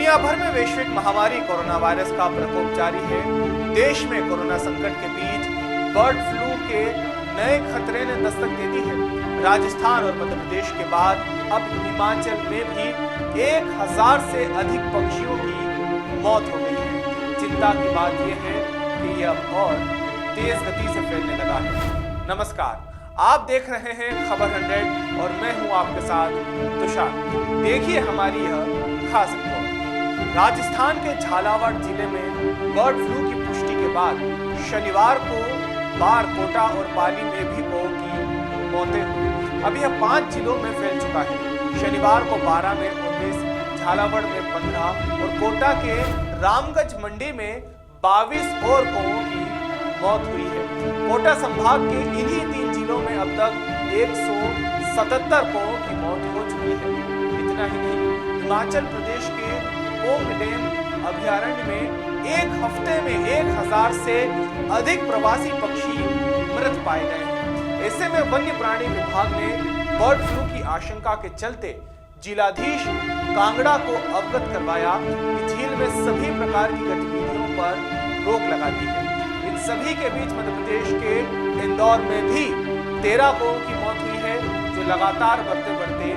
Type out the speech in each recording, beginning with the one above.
दुनिया भर में वैश्विक महामारी कोरोना वायरस का प्रकोप जारी है। देश में कोरोना संकट के बीच बर्ड फ्लू के नए खतरे ने दस्तक दे दी है। राजस्थान और मध्य प्रदेश के बाद अब हिमाचल में भी 1000 से अधिक पक्षियों की मौत हो गई है। चिंता की बात यह है कि यह अब और तेज गति से फैलने लगा है। नमस्कार, आप देख रहे हैं खबर 100 और मैं हूं आपके साथ तुषार। देखिए हमारी यह खास रिपोर्ट। राजस्थान के झालावाड़ जिले में बर्ड फ्लू की पुष्टि के बाद शनिवार को बार, कोटा और पाली में भी कौओं की मौतें हुई। अब यह 5 जिलों में फैल चुका है। शनिवार को 12 में 19, झालावाड़ में 15 और कोटा के रामगंज मंडी में 22 और कौओं की मौत हुई है। कोटा संभाग के इन्हीं 3 जिलों में अब तक 177 कौओं की मौत हो चुकी है। इतना ही नहीं, हिमाचल प्रदेश के पोंग डैम अभयारण्य में एक हफ्ते में 1000 से अधिक प्रवासी पक्षी मृत पाए गए हैं। ऐसे में वन्य प्राणी विभाग ने बर्ड फ्लू की आशंका के चलते जिलाधीश कांगड़ा को अवगत करवाया कि झील में सभी प्रकार की गतिविधियों पर रोक लगा दी है। इन सभी के बीच मध्य प्रदेश के इंदौर में भी 13 कौओं की मौत हुई है, जो लगातार बढ़ते बढ़ते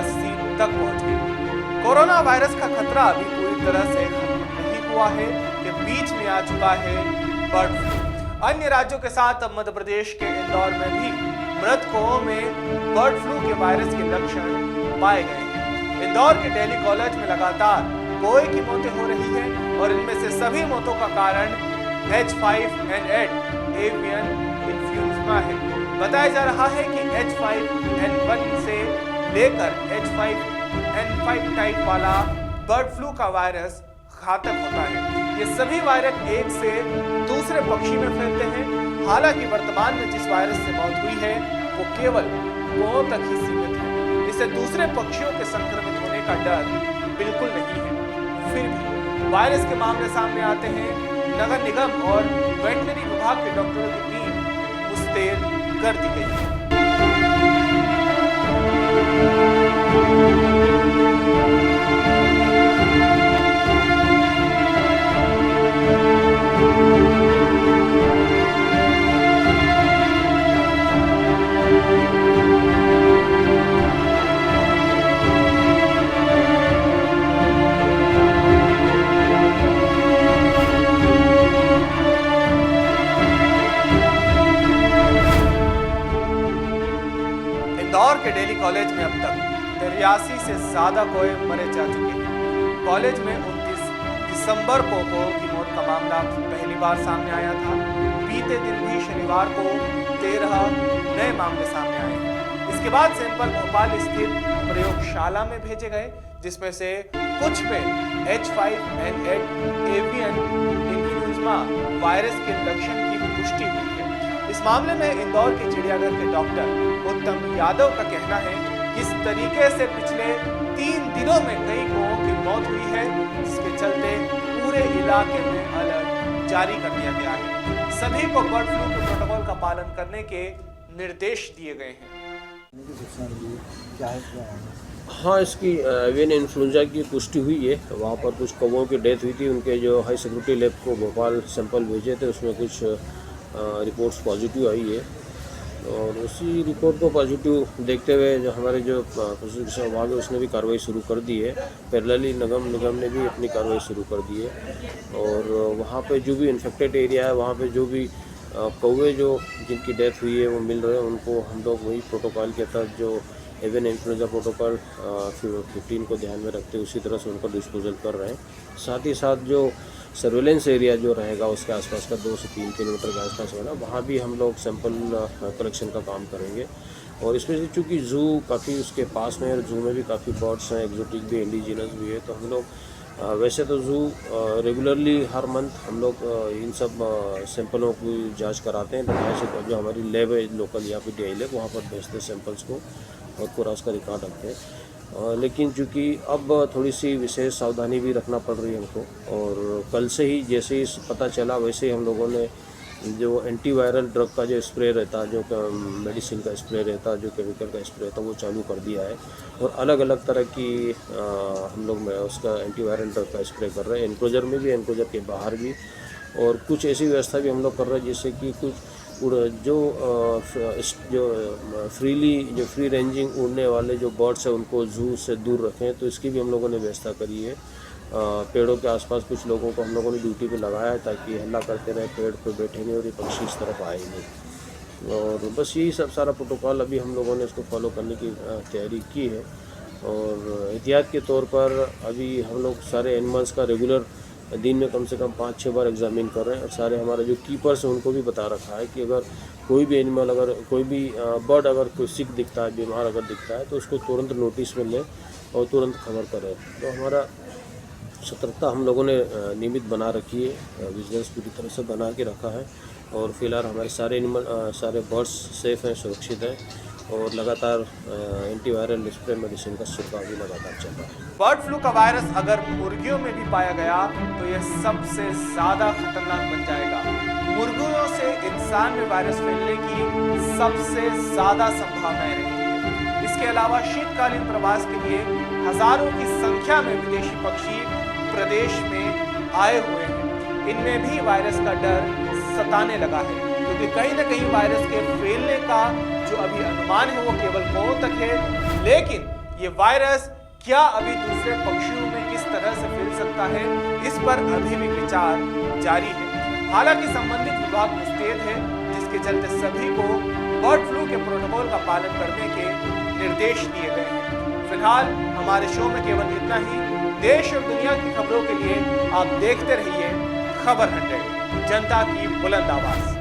80 तक पहुंच गई। कोरोना वायरस का खतरा अभी पूरी तरह से खत्म नहीं हुआ है कि बीच में आ चुका है बर्ड फ्लू। अन्य राज्यों के साथ अब मध्य प्रदेश के इंदौर में भी मृत कौओं में बर्ड फ्लू के वायरस के लक्षण पाए गए हैं। इंदौर के डेली कॉलेज में लगातार कौए की मौतें हो रही है और इनमें से सभी मौतों का कारण H5N8 एवियन इन्फ्लुएंजा है। बताया जा रहा है कि H5N1 से लेकर H5N5 टाइप वाला बर्ड फ्लू का वायरस घातक होता है। ये सभी वायरस एक से दूसरे पक्षी में फैलते हैं। हालांकि वर्तमान में जिस वायरस से मौत हुई है वो केवल कौओं तक ही सीमित है। इससे दूसरे पक्षियों के संक्रमित होने का डर बिल्कुल नहीं है। फिर भी वायरस के मामले सामने आते हैं। नगर निगम और वेटनरी विभाग के डॉक्टरों की टीम मुस्तैद कर दी गई है। इंदौर के डेली कॉलेज में अब तक 83 से ज्यादा कौए मरे जा चुके हैं। कॉलेज में 29 दिसंबर को कौओं की मौत का मामला पहली बार सामने आया था। बीते दिन भी शनिवार को 13 नए मामले सामने आए हैं। इसके बाद सैंपल भोपाल स्थित प्रयोगशाला में भेजे गए, जिसमें से कुछ में H5N8 एवियन इन्फ्लुएंजा वायरस के लक्षण की पुष्टि हुई है। इस मामले में इंदौर के चिड़ियाघर के डॉक्टर उत्तम यादव का कहना है कि इस तरीके से पिछले 3 दिनों में कई कौओं की मौत हुई है, जिसके चलते पूरे इलाके में अलर्ट जारी कर दिया गया है। सभी को बर्ड फ्लू के प्रोटोकॉल का पालन करने के निर्देश दिए गए हैं। हाँ, इसकी एवियन इन्फ्लुएंजा की पुष्टि हुई है। वहाँ पर कुछ कौवों की डेथ हुई थी। उनके जो हाई सिक्योरिटी लैब को भोपाल सैंपल भेजे थे, उसमें कुछ रिपोर्ट्स पॉजिटिव आई है और उसी रिपोर्ट को पॉजिटिव देखते हुए जो हमारे जो पशु चिकित्सा विभाग है उसने भी कार्रवाई शुरू कर दी है। पैरेलली नगर निगम ने भी अपनी कार्रवाई शुरू कर दी है और वहाँ पे जो भी इन्फेक्टेड एरिया है, वहाँ पे जो भी कौवे जो जिनकी डेथ हुई है वो मिल रहे हैं, उनको हम लोग वही प्रोटोकॉल के तहत जो एवियन इन्फ्लुएंजा प्रोटोकॉल 15 को ध्यान में रखते उसी तरह से उनका डिस्पोजल कर रहे हैं। साथ ही साथ जो सर्वेलेंस एरिया जो रहेगा उसके आसपास का 2 से 3 किलोमीटर के आसपास होगा, वहाँ भी हम लोग सैंपल कलेक्शन का काम करेंगे। और स्पेशली चूँकि जू काफ़ी उसके पास में है और जू में भी काफ़ी बर्ड्स हैं, एग्जोटिक भी, इंडिजिनस भी है, तो हम लोग वैसे तो जू रेगुलरली हर मंथ हम लोग इन सब सैंपलों की जांच कराते हैं। तो जो हमारी लैब है लोकल यहाँ पे DI लैब, वहाँ पर भेजते हैं सैंपल्स को और पूरा उसका रिकॉर्ड रखते हैं। लेकिन चूँकि अब थोड़ी सी विशेष सावधानी भी रखना पड़ रही है हमको और कल से ही जैसे ही पता चला वैसे ही हम लोगों ने जो एंटीवायरल ड्रग का जो स्प्रे रहता है, जो मेडिसिन का स्प्रे रहता है, जो केमिकल का स्प्रे रहता है, वो चालू कर दिया है। और अलग अलग तरह की हम लोग में उसका एंटीवायरल ड्रग का स्प्रे कर रहे हैं, एनक्लोजर में भी, एनक्लोजर के बाहर भी। और कुछ ऐसी व्यवस्था भी हम लोग कर रहे हैं जिससे कि कुछ जो फ्री रेंजिंग उड़ने वाले जो बर्ड्स हैं उनको जू से दूर रखें, तो इसकी भी हम लोगों ने व्यवस्था करी है। पेड़ों के आसपास कुछ लोगों को हम लोगों ने ड्यूटी पे लगाया है ताकि हल्ला करते रहे, पेड़ पे बैठेंगे और ये पक्षी इस तरफ आएंगे। और बस यही सब सारा प्रोटोकॉल अभी हम लोगों ने इसको फॉलो करने की तैयारी की है। और एहतियात के तौर पर अभी हम लोग सारे एनिमल्स का रेगुलर दिन में कम से कम 5-6 बार एग्जामिन कर रहे हैं। और सारे हमारे जो कीपर्स हैं उनको भी बता रखा है कि अगर कोई भी एनिमल, अगर कोई भी बर्ड अगर कोई सिक दिखता है, बीमार अगर दिखता है, तो उसको तुरंत नोटिस में लें और तुरंत खबर करें। तो हमारा सतर्कता हम लोगों ने नियमित बना रखी है, विजिलेंस पूरी तरह से बना के रखा है। और फिलहाल हमारे सारे एनिमल, सारे बर्ड्स सेफ हैं, सुरक्षित हैं। और लगातार एंटीवायरल स्प्रे मेडिसिन का छिड़काव भी लगातार चल रहा है। बर्ड फ्लू का वायरस अगर मुर्गियों में भी पाया गया तो यह सबसे ज्यादा खतरनाक बन जाएगा। मुर्गियों से इंसान में वायरस फैलने की सबसे ज्यादा संभावनाएं रहती है। इसके अलावा शीतकालीन प्रवास के लिए हजारों की संख्या में विदेशी पक्षी प्रदेश में आए हुए हैं। इनमें भी वायरस का डर सताने लगा है, क्योंकि कहीं न कहीं वायरस के फैलने का जो अभी अनुमान है वो केवल गांवों तक है। लेकिन ये वायरस क्या अभी दूसरे पक्षियों में किस तरह से फैल सकता है, इस पर अभी भी विचार जारी है। हालांकि संबंधित विभाग मुस्तैद है, जिसके चलते सभी को बर्ड फ्लू के प्रोटोकॉल का पालन करने के निर्देश दिए गए हैं। फिलहाल हमारे शो में केवल इतना ही। देश और दुनिया की खबरों के लिए आप देखते रहिए खबर 100, जनता की बुलंद आवाज।